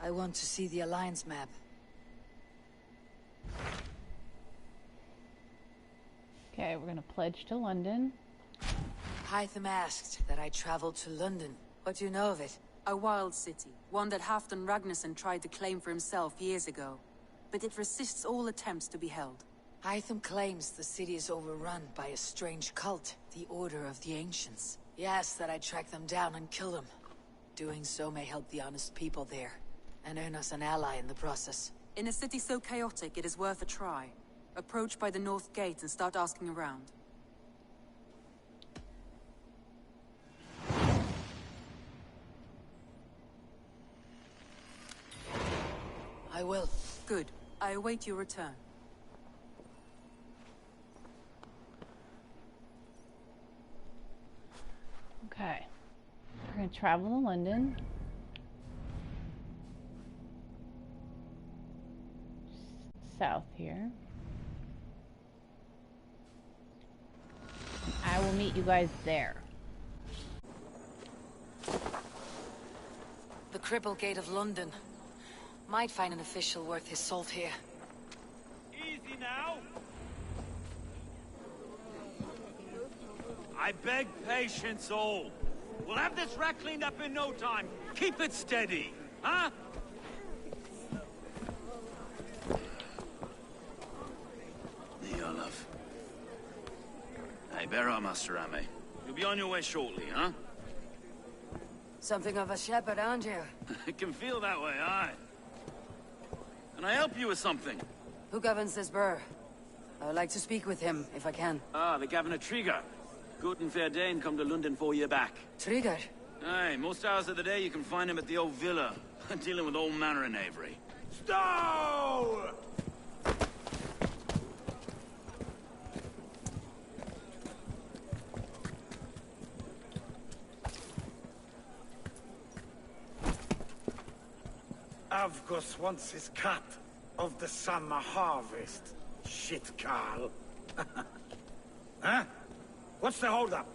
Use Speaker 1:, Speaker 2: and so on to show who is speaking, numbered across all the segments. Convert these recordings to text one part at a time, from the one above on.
Speaker 1: I want to see the Alliance map.
Speaker 2: Okay, we're gonna pledge to London.
Speaker 1: Hytham asked that I travel to London. What do you know of it?
Speaker 3: A wild city, one that Halfdan Ragnarsson tried to claim for himself years ago. But it resists all attempts to be held.
Speaker 1: Hytham claims the city is overrun by a strange cult, the Order of the Ancients. He asks that I track them down and kill them. Doing so may help the honest people there, and earn us an ally in the process.
Speaker 3: In a city so chaotic, it is worth a try. Approach by the North Gate and start asking around.
Speaker 1: I will.
Speaker 3: Good. I await your return.
Speaker 2: Okay. We're gonna travel to London. South here. I will meet you guys there.
Speaker 1: The Cripple Gate of London. Might find an official worth his salt here.
Speaker 4: Easy now. I beg patience, all. We'll have this wreck cleaned up in no time. Keep it steady, huh? Love. Hey, bear up, Master Ame. You'll be on your way shortly, huh?
Speaker 1: Something of a shepherd, aren't you?
Speaker 4: It can feel that way, aye. Can I help you with something?
Speaker 1: Who governs this burr? I would like to speak with him, if I can.
Speaker 4: Ah, the Governor Trigger. Good and fair Dane come to Lunden 4 year back.
Speaker 1: Trigger?
Speaker 4: Aye, most hours of the day you can find him at the old villa, dealing with all manner of knavery. Stow!
Speaker 5: Avgos wants his cut of the summer harvest. Shit, Carl. Huh? What's the holdup?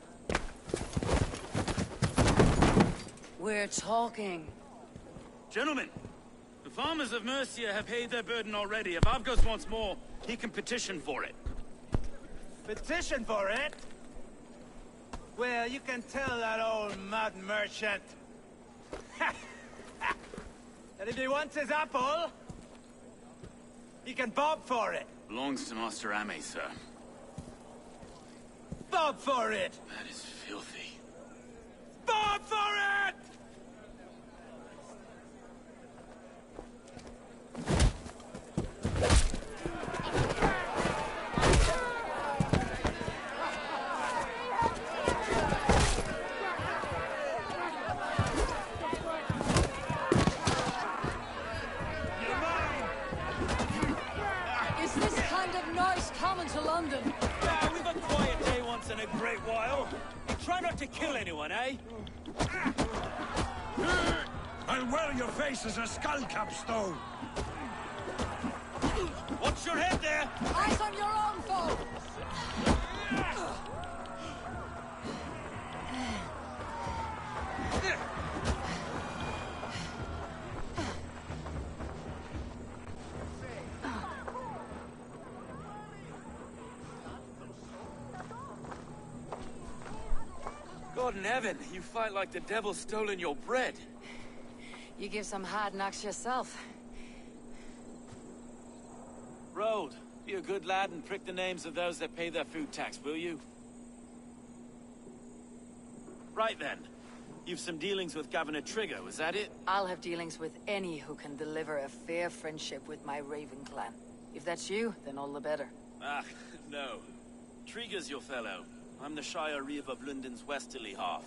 Speaker 1: We're talking.
Speaker 4: Gentlemen, the farmers of Mercia have paid their burden already. If Avgos wants more, he can petition for it.
Speaker 6: Petition for it? Well, you can tell that old mud merchant. And if he wants his apple, he can bob for it.
Speaker 4: Belongs to Master Ame, sir.
Speaker 6: Bob for it!
Speaker 4: That is filthy.
Speaker 6: Bob for it!
Speaker 1: To London.
Speaker 4: Ah, we've a quiet day once in a great while. Try not to kill anyone, eh?
Speaker 5: I'll wear your face as a skull capstone.
Speaker 4: Watch your head there!
Speaker 1: Eyes on your own foe!
Speaker 4: God in heaven, you fight like the devil's stolen your bread.
Speaker 1: You give some hard knocks yourself.
Speaker 4: Road, be a good lad and prick the names of those that pay their food tax, will you? Right then. You've some dealings with Governor Trigger, was that it?
Speaker 1: I'll have dealings with any who can deliver a fair friendship with my Raven clan. If that's you, then all the better.
Speaker 4: Ah, no. Trigger's your fellow. I'm the Shire Reeve of Lunden's westerly half.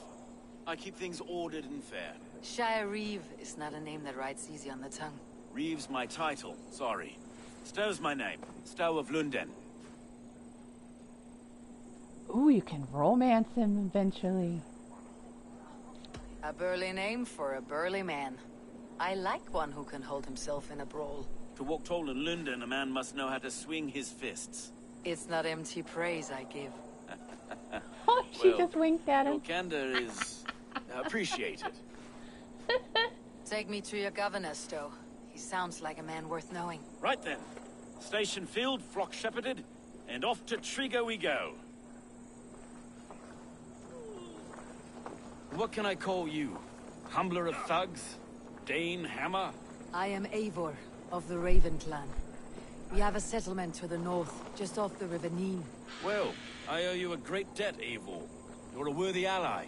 Speaker 4: I keep things ordered and fair.
Speaker 1: Shire Reeve is not a name that rides easy on the tongue.
Speaker 4: Reeve's my title, sorry. Stow's my name. Stow of Lunden.
Speaker 2: Ooh, you can romance him eventually.
Speaker 1: A burly name for a burly man. I like one who can hold himself in a brawl.
Speaker 4: To walk tall in Lunden, a man must know how to swing his fists.
Speaker 1: It's not empty praise I give.
Speaker 2: Oh, she
Speaker 4: Well,
Speaker 2: just winked at
Speaker 4: Your
Speaker 2: him.
Speaker 4: candor is appreciated.
Speaker 1: Take me to your governor, Stowe. He sounds like a man worth knowing.
Speaker 4: Right then. Station filled, flock shepherded, and off to Triga we go. What can I call you? Humbler of thugs? Dane Hammer?
Speaker 1: I am Eivor, of the Raven clan. We have a settlement to the north, just off the River Neen.
Speaker 4: Well, I owe you a great debt, Eivor. You're a worthy ally.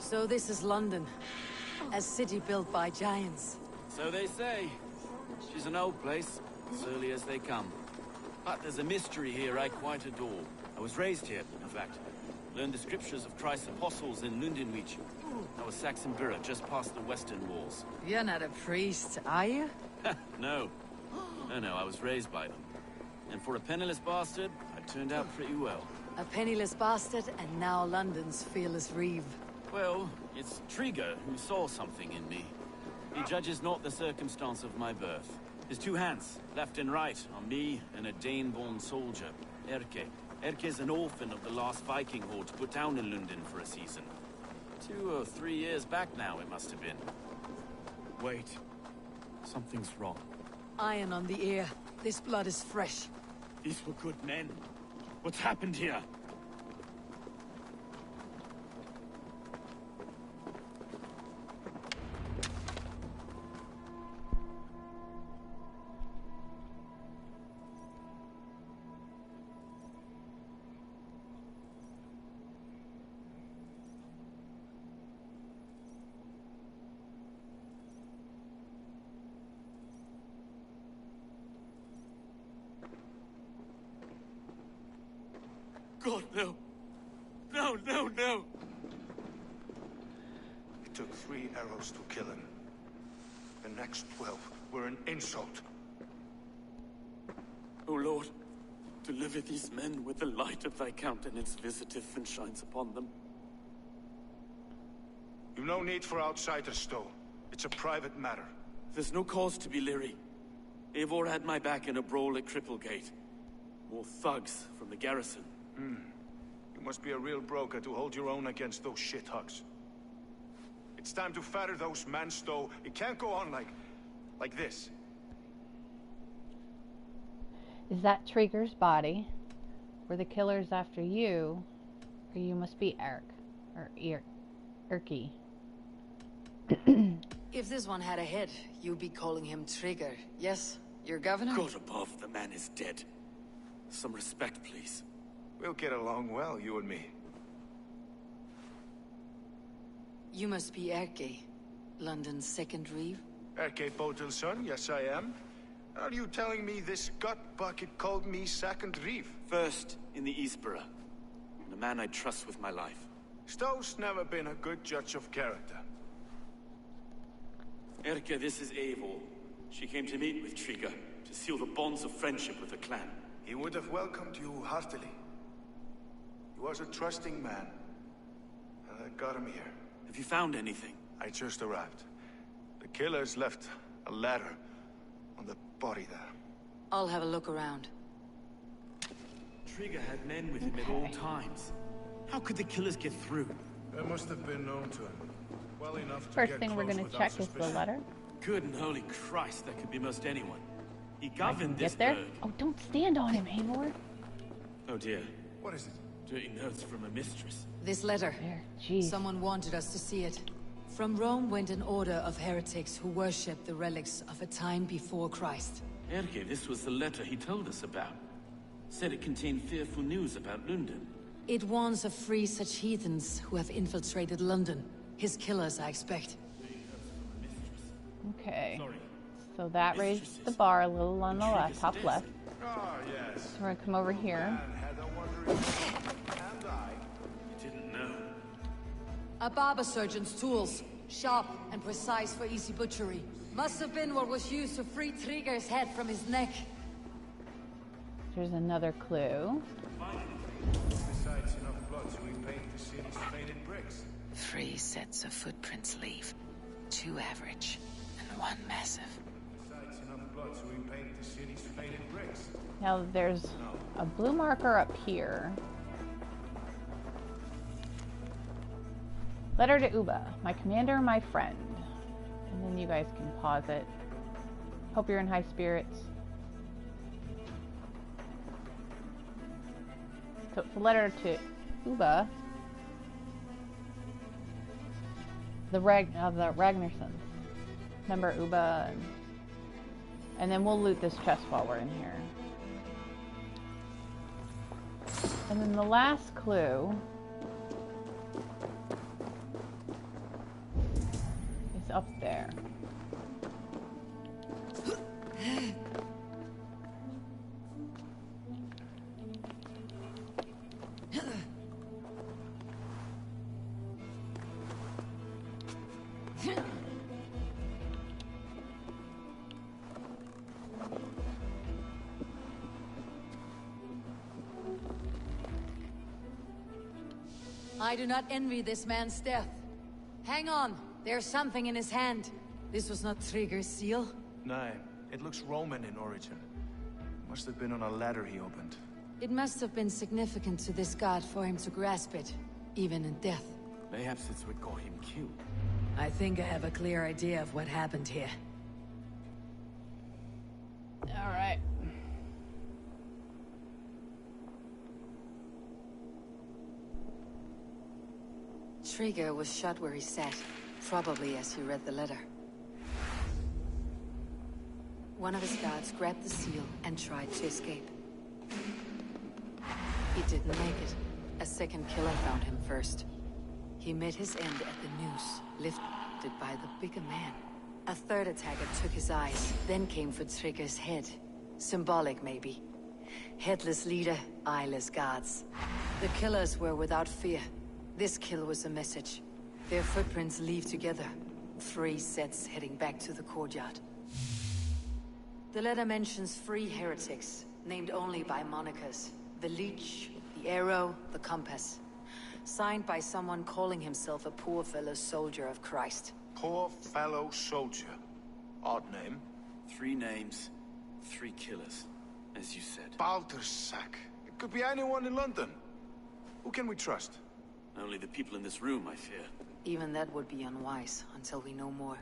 Speaker 1: So this is London. A city built by giants.
Speaker 4: So they say. She's an old place, as early as they come. But there's a mystery here I quite adore. I was raised here, in fact. Learned the scriptures of Christ's apostles in Lunden. I was Saxon Borough, just past the western walls.
Speaker 1: You're not a priest, are you?
Speaker 4: No. No, I was raised by them. And for a penniless bastard, I turned out pretty well.
Speaker 1: A penniless bastard, and now London's fearless reeve.
Speaker 4: Well, it's Triga who saw something in me. He judges not the circumstance of my birth. His two hands, left and right, on me and a Dane-born soldier, Erke. Erke's an orphan of the last Viking horde put down in Lunden for a season. 2 or 3 years back now, it must have been. Wait. Something's wrong.
Speaker 1: Iron on the ear. This blood is fresh.
Speaker 4: These were good men. What's happened here? God, no. No.
Speaker 7: It took 3 arrows to kill him. The next 12 were an insult.
Speaker 4: O Lord, deliver these men with the light of thy countenance visiteth and shines upon them.
Speaker 7: You've no need for outsiders, Stowe. It's a private matter.
Speaker 4: There's no cause to be leery. Eivor had my back in a brawl at Cripplegate. More thugs from the garrison.
Speaker 7: You must be a real broker to hold your own against those shithugs. It's time to fetter those men, Stowe. It can't go on like this.
Speaker 2: Is that Trigger's body? Were the killers after you? Or you must be Eric. Or Erky.
Speaker 1: If this one had a head, you'd be calling him Trigger. Yes? Your governor?
Speaker 4: God above, the man is dead. Some respect, please.
Speaker 7: We'll get along well, you and me.
Speaker 1: You must be Erke, London's second reeve.
Speaker 7: Erke Botil's son, yes I am. Are you telling me this gut bucket called me second reeve?
Speaker 4: First in the Eastborough. And a man I trust with my life.
Speaker 7: Stowe's never been a good judge of character.
Speaker 4: Erke, this is Eivor. She came to meet with Triga, to seal the bonds of friendship with the clan.
Speaker 7: He would have welcomed you heartily. He was a trusting man. And I got him here.
Speaker 4: Have you found anything?
Speaker 7: I just arrived. The killers left a ladder on the body there.
Speaker 1: I'll have a look around.
Speaker 4: Triga had men with him at all times. How could the killers get through?
Speaker 7: They must have been known to him. Well enough to
Speaker 2: First
Speaker 7: get
Speaker 2: thing we're
Speaker 7: close
Speaker 2: going to
Speaker 7: without
Speaker 2: check is the
Speaker 7: suspicion.
Speaker 2: letter.
Speaker 4: Good and holy Christ, that could be most anyone. He
Speaker 2: I can
Speaker 4: governed this
Speaker 2: get there.
Speaker 4: burg.
Speaker 2: Oh, don't stand on him, Eivor.
Speaker 4: Oh dear.
Speaker 7: What is it?
Speaker 4: Dirty notes from a mistress.
Speaker 1: This letter.
Speaker 2: There, jeez.
Speaker 1: Someone wanted us to see it. From Rome went an order of heretics who worshipped the relics of a time before Christ.
Speaker 4: Erke, this was the letter he told us about. Said it contained fearful news about Lunden.
Speaker 1: It warns of free such heathens who have infiltrated London. His killers, I expect.
Speaker 2: Okay.
Speaker 4: Sorry.
Speaker 2: So that raised the bar a little on the left, top
Speaker 4: desk.
Speaker 2: left.
Speaker 7: Ah, yes.
Speaker 2: So we're going to come over here.
Speaker 7: Man had a wandering and I.
Speaker 4: You didn't know.
Speaker 1: A barber surgeon's tools. Sharp and precise for easy butchery. Must have been what was used to free Trigger's head from his neck.
Speaker 2: There's another clue.
Speaker 7: Besides enough blood to repaint the city's faded bricks.
Speaker 1: 3 sets of footprints leave. 2 average, and 1 massive.
Speaker 7: Besides enough blood to repaint the city's faded bricks.
Speaker 2: Now there's a blue marker up here. Letter to Uba, my commander, my friend. And then you guys can pause it. Hope you're in high spirits. So it's a letter to Uba, the Ragnarsons. Remember Uba, and then we'll loot this chest while we're in here. And then the last clue is up there.
Speaker 1: I do not envy this man's death. Hang on, there's something in his hand. This was not Trigger's seal.
Speaker 7: No, it looks Roman in origin. Must have been on a ladder he opened.
Speaker 1: It must have been significant to this god for him to grasp it, even in death.
Speaker 4: Perhaps it's what got him killed.
Speaker 1: I think I have a clear idea of what happened here.
Speaker 2: All right.
Speaker 1: Trigger was shot where he sat, probably as he read the letter. One of his guards grabbed the seal and tried to escape. He didn't make it. A second killer found him first. He met his end at the noose, lifted by the bigger man. A third attacker took his eyes, then came for Trigger's head. Symbolic, maybe. Headless leader, eyeless guards. The killers were without fear. This kill was a message. Their footprints leave together. 3 sets heading back to the courtyard. The letter mentions 3 heretics, named only by monikers. The Leech, the Arrow, the Compass. Signed by someone calling himself a poor fellow soldier of Christ.
Speaker 7: Poor fellow soldier. Odd name.
Speaker 4: 3 names, 3 killers, as you said.
Speaker 7: Baldersack. It could be anyone in London. Who can we trust?
Speaker 4: Only the people in this room, I fear.
Speaker 1: Even that would be unwise, until we know more.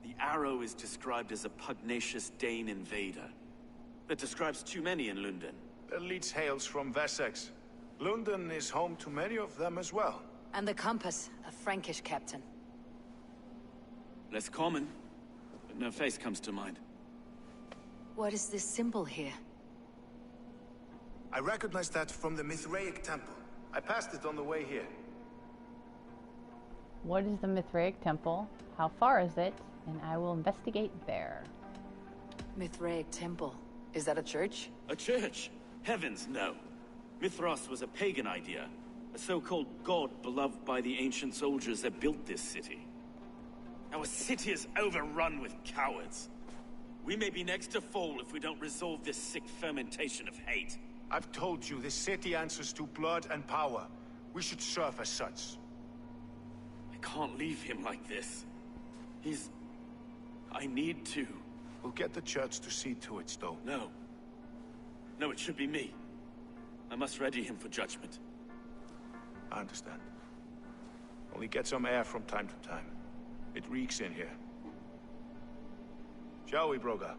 Speaker 4: The Arrow is described as a pugnacious Dane invader. That describes too many in Lunden.
Speaker 7: The Leech hails from Wessex. Lunden is home to many of them as well.
Speaker 1: And the Compass, a Frankish captain.
Speaker 4: Less common, but no face comes to mind.
Speaker 1: What is this symbol here?
Speaker 7: I recognize that from the Mithraic Temple. I passed it on the way here.
Speaker 2: What is the Mithraic Temple? How far is it? And I will investigate there.
Speaker 1: Mithraic Temple. Is that a church?
Speaker 4: A church? Heavens, no. Mithras was a pagan idea. A so-called god beloved by the ancient soldiers that built this city. Our city is overrun with cowards. We may be next to fall if we don't resolve this sick fermentation of hate.
Speaker 7: I've told you, this city answers to blood and power. We should serve as such.
Speaker 4: I can't leave him like this. I need to.
Speaker 7: We'll get the church to see to it, Stowe.
Speaker 4: No. No, it should be me. I must ready him for judgment.
Speaker 7: I understand. Only get some air from time to time. It reeks in here. Shall we, Broga?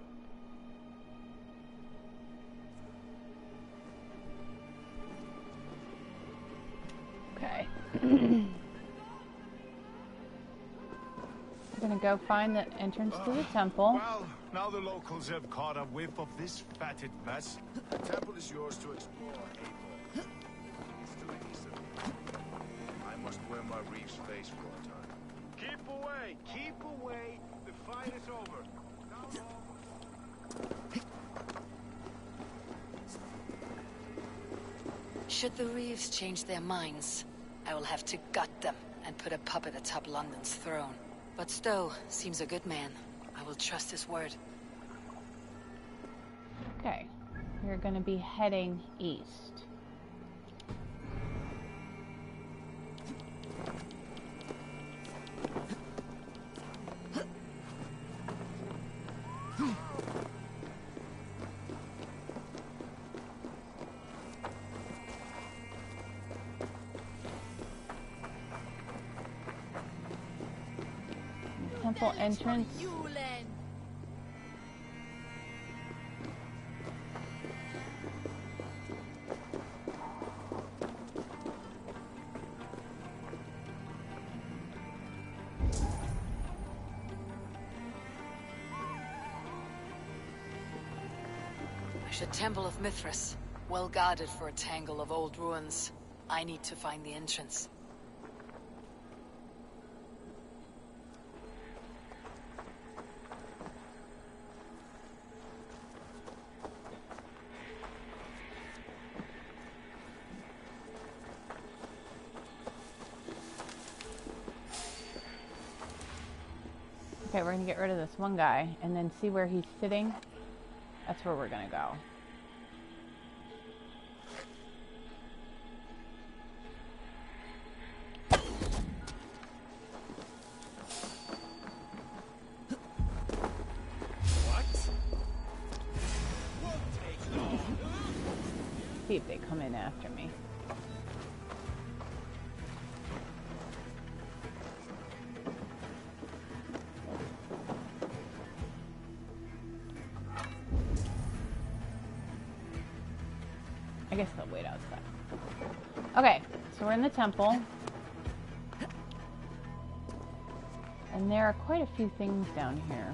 Speaker 2: Okay. We're gonna go find the entrance to the temple.
Speaker 7: Well, now the locals have caught a whiff of this fatted mess. The temple is yours to explore, Abel. It's to the east of me. I must wear my reef's face for a time. Keep away! Keep away! The fight is over. Now
Speaker 1: Should the Reeves change their minds, I will have to gut them and put a puppet atop London's throne. But Stowe seems a good man. I will trust his word.
Speaker 2: Okay. We're gonna be heading east. temple entrance.
Speaker 1: There's a temple of Mithras, well guarded for a tangle of old ruins. I need to find the entrance.
Speaker 2: Okay, we're gonna get rid of this one guy and then see where he's sitting. That's where we're gonna go. See if they come in after me. I guess they'll wait outside. Okay, so we're in the temple. And there are quite a few things down here.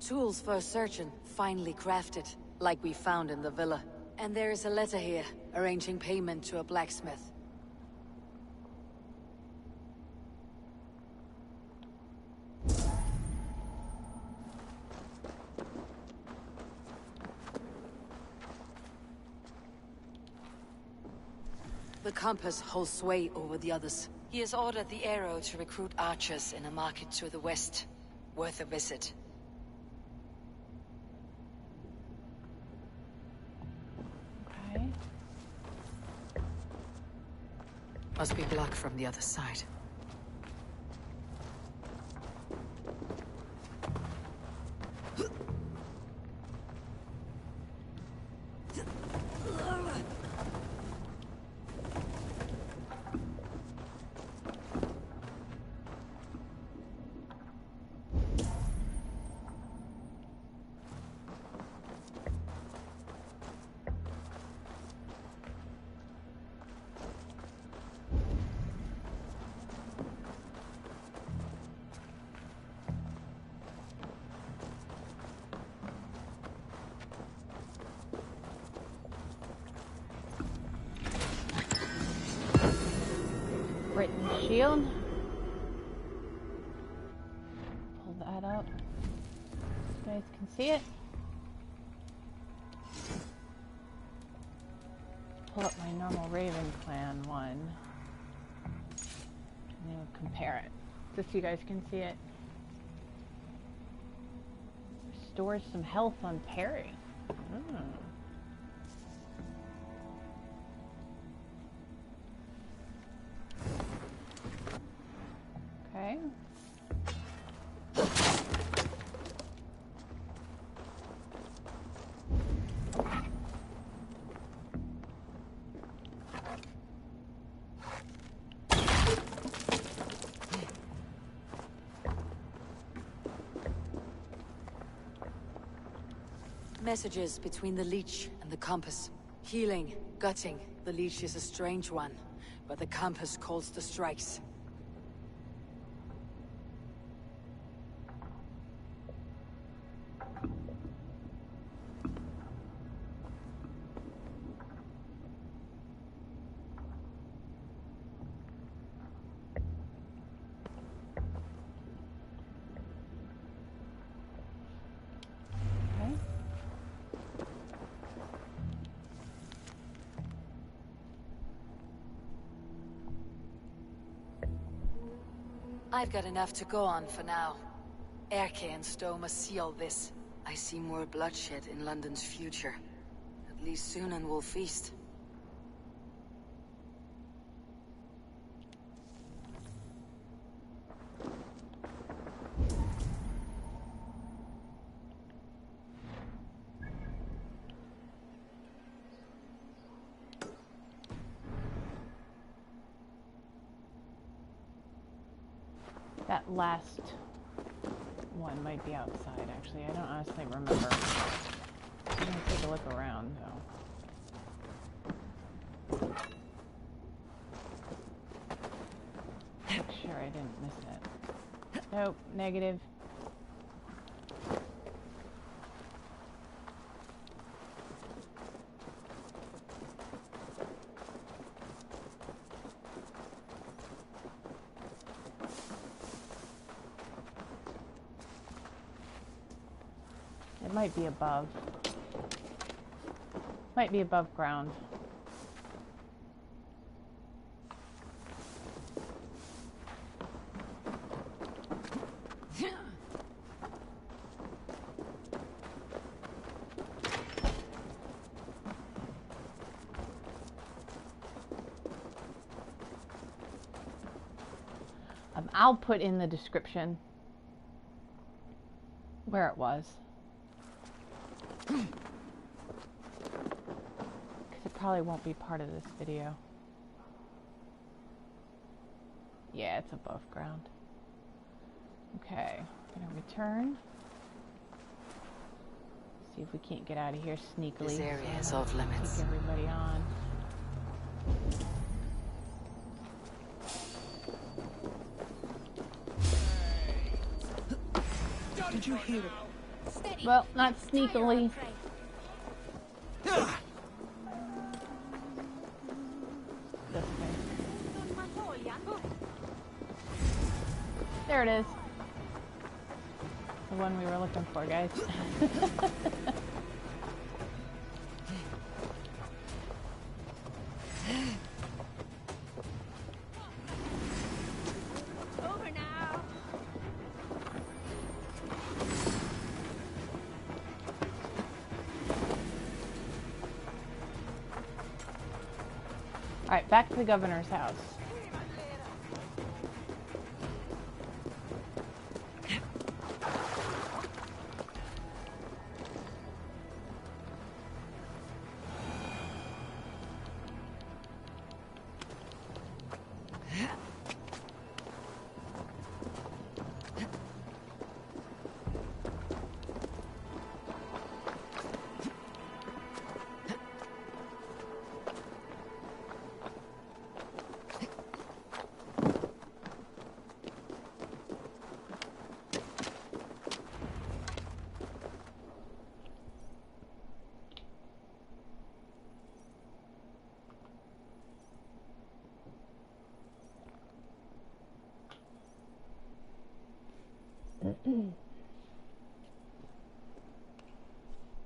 Speaker 1: Tools for searching, finely crafted, like we found in the villa. And there is a letter here, arranging payment to a blacksmith. The compass holds sway over the others. He has ordered the arrow to recruit archers in a market to the west. Worth a visit.
Speaker 2: Okay.
Speaker 1: Must be blocked from the other side.
Speaker 2: Briton Shield. Pull that up. You guys can see it. Pull up my normal Raven Clan one. And then we'll compare it. Just so you guys can see it. Restores some health on parry. Okay.
Speaker 1: Messages between the Leech and the compass. Healing, gutting. The Leech is a strange one, but the compass calls the strikes. I've got enough to go on for now. Erke and Stowe must seal this. I see more bloodshed in London's future. At least soon and we'll feast.
Speaker 2: That last one might be outside, actually. I don't honestly remember. I'm gonna take a look around, though. Make sure I didn't miss it. Nope, negative. Might be above. Might be above ground. I'll put in the description where it was. Because it probably won't be part of this video. Yeah, it's above ground. Okay, I'm gonna return. See if we can't get out of here sneakily.
Speaker 1: This area is off limits.
Speaker 2: Take everybody on.
Speaker 6: Did you hear it?
Speaker 2: Well, not sneakily. This way. There it is. The one we were looking for, guys.
Speaker 8: Over now.
Speaker 2: Alright, back to the governor's house.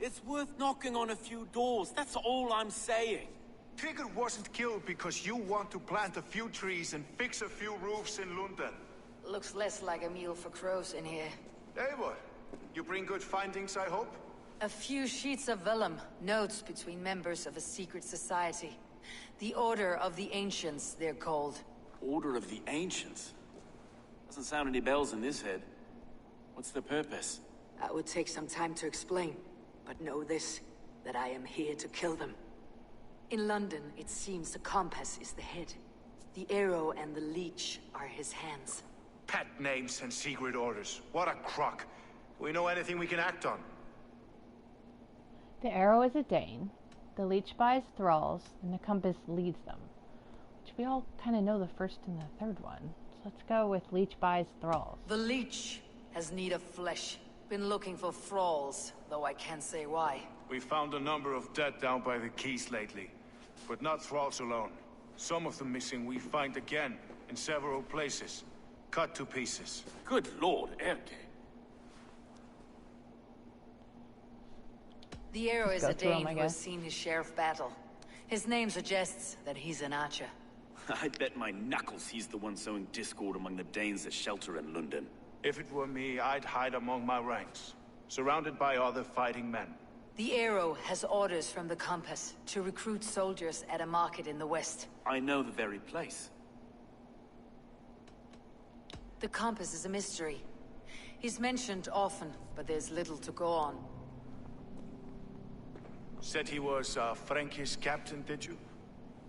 Speaker 4: It's worth knocking on a few doors, that's all I'm saying.
Speaker 7: Trigger wasn't killed because you want to plant a few trees and fix a few roofs in Lunden.
Speaker 1: Looks less like a meal for crows in here.
Speaker 7: Hey, what? You bring good findings, I hope?
Speaker 1: A few sheets of vellum, notes between members of a secret society. The Order of the Ancients, they're called.
Speaker 4: Order of the Ancients? Doesn't sound any bells in this head. What's the purpose?
Speaker 1: That would take some time to explain, but know this, that I am here to kill them. In London, it seems the compass is the head. The arrow and the leech are his hands.
Speaker 7: Pet names and secret orders. What a crock. Do we know anything we can act on?
Speaker 2: The arrow is a Dane, the leech buys thralls, and the compass leads them. Which we all kind of know the first and the third one. So let's go with leech buys thralls.
Speaker 1: The leech has need of flesh. Been looking for thralls, though I can't say why.
Speaker 7: We found a number of dead down by the quays lately. But not thralls alone. Some of the missing we find again, in several places. Cut to pieces.
Speaker 4: Good lord, Erke.
Speaker 1: The arrow is
Speaker 2: go
Speaker 1: a
Speaker 2: through 'em,
Speaker 1: Dane
Speaker 2: I
Speaker 1: who has
Speaker 2: guess.
Speaker 1: seen his share of battle. His name suggests that he's an archer.
Speaker 4: I bet my knuckles he's the one sowing discord among the Danes that shelter in Lunden.
Speaker 7: If it were me, I'd hide among my ranks, surrounded by other fighting men.
Speaker 1: The Arrow has orders from the Compass to recruit soldiers at a market in the west.
Speaker 4: I know the very place.
Speaker 1: The Compass is a mystery. He's mentioned often, but there's little to go on.
Speaker 7: Said he was a Frankish captain, did you?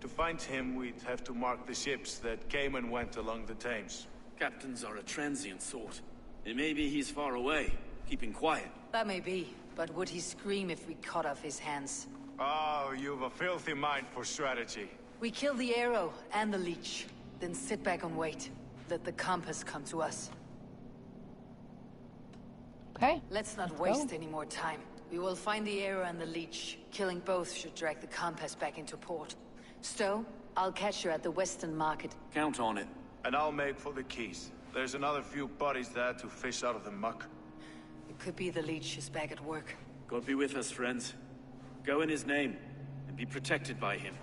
Speaker 7: To find him, we'd have to mark the ships that came and went along the Thames.
Speaker 4: Captains are a transient sort. It may be he's far away, keeping quiet.
Speaker 1: That may be, but would he scream if we cut off his hands?
Speaker 7: Oh, you've a filthy mind for strategy.
Speaker 1: We kill the Arrow and the Leech, then sit back and wait. Let the Compass come to us.
Speaker 2: Okay.
Speaker 1: Let's not
Speaker 2: Let's
Speaker 1: waste
Speaker 2: go.
Speaker 1: any more time. We will find the Arrow and the Leech. Killing both should drag the Compass back into port. Stowe, I'll catch you at the Western Market.
Speaker 4: Count on it.
Speaker 7: And I'll make for the keys. There's another few bodies there to fish out of the muck.
Speaker 1: It could be the Leech is back at work.
Speaker 4: God be with us, friends. Go in his name, and be protected by him.